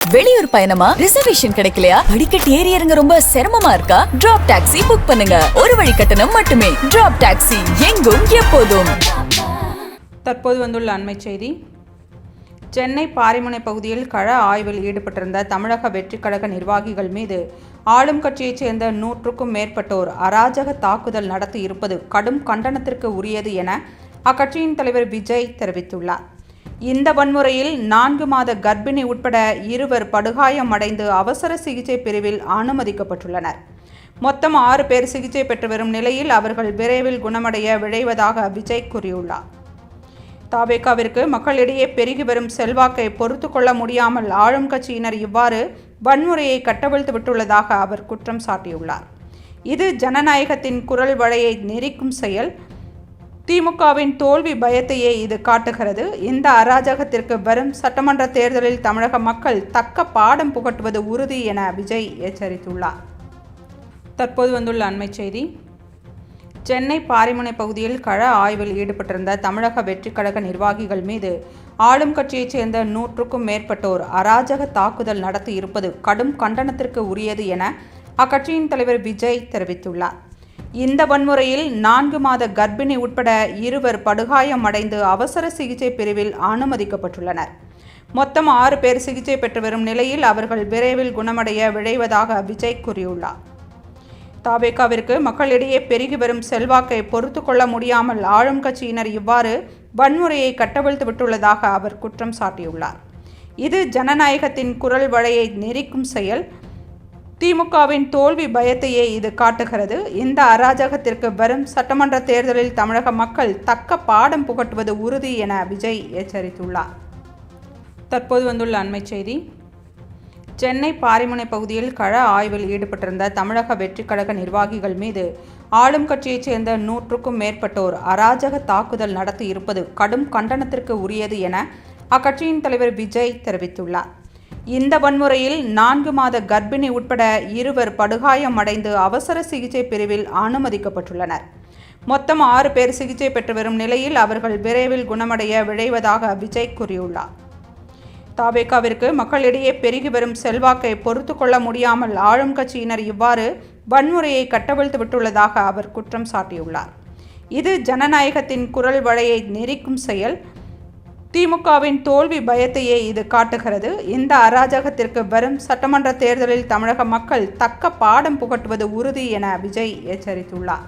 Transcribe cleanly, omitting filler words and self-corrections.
வெளியூர் பயணமா? ரிசர்வேஷன் கிடைக்கலையா? படிக்கட்டு ஏறி இறங்க ரொம்ப சிரமமா இருக்கா? டிராப் டாக்ஸி புக் பண்ணுங்க. ஒரு வழி கட்டணம் மட்டுமே. டிராப் டாக்ஸி, எங்கும் எப்போதும். தற்போது வந்துள்ள அண்மை செய்தி. சென்னை பாரிமுனை பகுதியில் கள ஆய்வில் ஈடுபட்டிருந்த தமிழக வெற்றிக் கழக நிர்வாகிகள் மீது ஆளும் கட்சியைச் சேர்ந்த 100க்கும் மேற்பட்டோர் அராஜக தாக்குதல் நடத்தி இருப்பது கடும் கண்டனத்திற்கு உரியது என அக்கட்சியின் தலைவர் விஜய் தெரிவித்துள்ளார். இந்த வன்முறையில் 4 மாத கர்ப்பிணி உட்பட 2 படுகாயமடைந்து அவசர சிகிச்சை பிரிவில் அனுமதிக்கப்பட்டுள்ளனர். மொத்தம் 6 பேர் சிகிச்சை பெற்று வரும் நிலையில் அவர்கள் விரைவில் குணமடைய விழைவதாக விஜய் கூறியுள்ளார். தவேகாவிற்கு மக்களிடையே பெருகி வரும் செல்வாக்கை பொறுத்து கொள்ள முடியாமல் ஆளும் கட்சியினர் இவ்வாறு வன்முறையை கட்டவிழ்த்து விட்டுள்ளதாக அவர் குற்றம் சாட்டியுள்ளார். இது ஜனநாயகத்தின் குரல் வளையை நெரிக்கும் செயல். திமுகவின் தோல்வி பயத்தையே இது காட்டுகிறது. இந்த அராஜகத்திற்கு வரும் சட்டமன்ற தேர்தலில் தமிழக மக்கள் தக்க பாடம் புகட்டுவது உறுதி என விஜய் எச்சரித்துள்ளார். தற்போது வந்துள்ள அண்மை செய்தி. சென்னை பாரிமுனை பகுதியில் கள ஆய்வில் ஈடுபட்டிருந்த தமிழக வெற்றிக் கழக நிர்வாகிகள் மீது ஆளும் கட்சியைச் சேர்ந்த 100க்கும் மேற்பட்டோர் அராஜக தாக்குதல் நடத்தி இருப்பது கடும் கண்டனத்திற்கு உரியது என அக்கட்சியின் தலைவர் விஜய் தெரிவித்துள்ளார். இந்த வன்முறையில் 4 மாத கர்ப்பிணி உட்பட 2 படுகாயமடைந்து அவசர சிகிச்சை பிரிவில் அனுமதிக்கப்பட்டுள்ளனர். மொத்தம் 6 பேர் சிகிச்சை பெற்று வரும் நிலையில் அவர்கள் விரைவில் குணமடைய விழைவதாக விஜய் கூறியுள்ளார். தவேகாவிற்கு மக்களிடையே பெருகி வரும் செல்வாக்கை பொறுத்து கொள்ள முடியாமல் ஆளும் கட்சியினர் இவ்வாறு வன்முறையை கட்டவிழ்த்து விட்டுள்ளதாக அவர் குற்றம் சாட்டியுள்ளார். இது ஜனநாயகத்தின் குரல் வளையை நெரிக்கும் செயல். திமுகவின் தோல்வி பயத்தையே இது காட்டுகிறது. இந்த அராஜகத்திற்கு வரும் சட்டமன்ற தேர்தலில் தமிழக மக்கள் தக்க பாடம் புகட்டுவது உறுதி என விஜய் எச்சரித்துள்ளார். தற்போது வந்துள்ள அண்மை செய்தி. சென்னை பாரிமுனை பகுதியில் கள ஆய்வில் ஈடுபட்டிருந்த தமிழக வெற்றிக் கழக நிர்வாகிகள் மீது ஆளும் கட்சியைச் சேர்ந்த 100க்கும் மேற்பட்டோர் அராஜக தாக்குதல் நடத்தி இருப்பது கடும் கண்டனத்திற்கு உரியது என அக்கட்சியின் தலைவர் விஜய் தெரிவித்துள்ளார். இந்த வன்முறையில் 4 மாத கர்ப்பிணி உட்பட 2 படுகாயமடைந்து அவசர சிகிச்சை பிரிவில் அனுமதிக்கப்பட்டுள்ளனர். மொத்தம் 6 பேர் சிகிச்சை பெற்று வரும் நிலையில் அவர்கள் விரைவில் குணமடைய விழைவதாக விஜய் கூறியுள்ளார். தவேகாவிற்கு மக்களிடையே பெருகி வரும் செல்வாக்கை பொறுத்து கொள்ள முடியாமல் ஆளும் கட்சியினர் இவ்வாறு வன்முறையை கட்டவிழ்த்து விட்டுள்ளதாக அவர் குற்றம் சாட்டியுள்ளார். இது ஜனநாயகத்தின் குரல் வளையை நெரிக்கும் செயல். திமுகவின் தோல்வி பயத்தையே இது காட்டுகிறது. இந்த அராஜகத்திற்கு வரும் சட்டமன்ற தேர்தலில் தமிழக மக்கள் தக்க பாடம் புகட்டுவது உறுதி என விஜய் எச்சரித்துள்ளார்.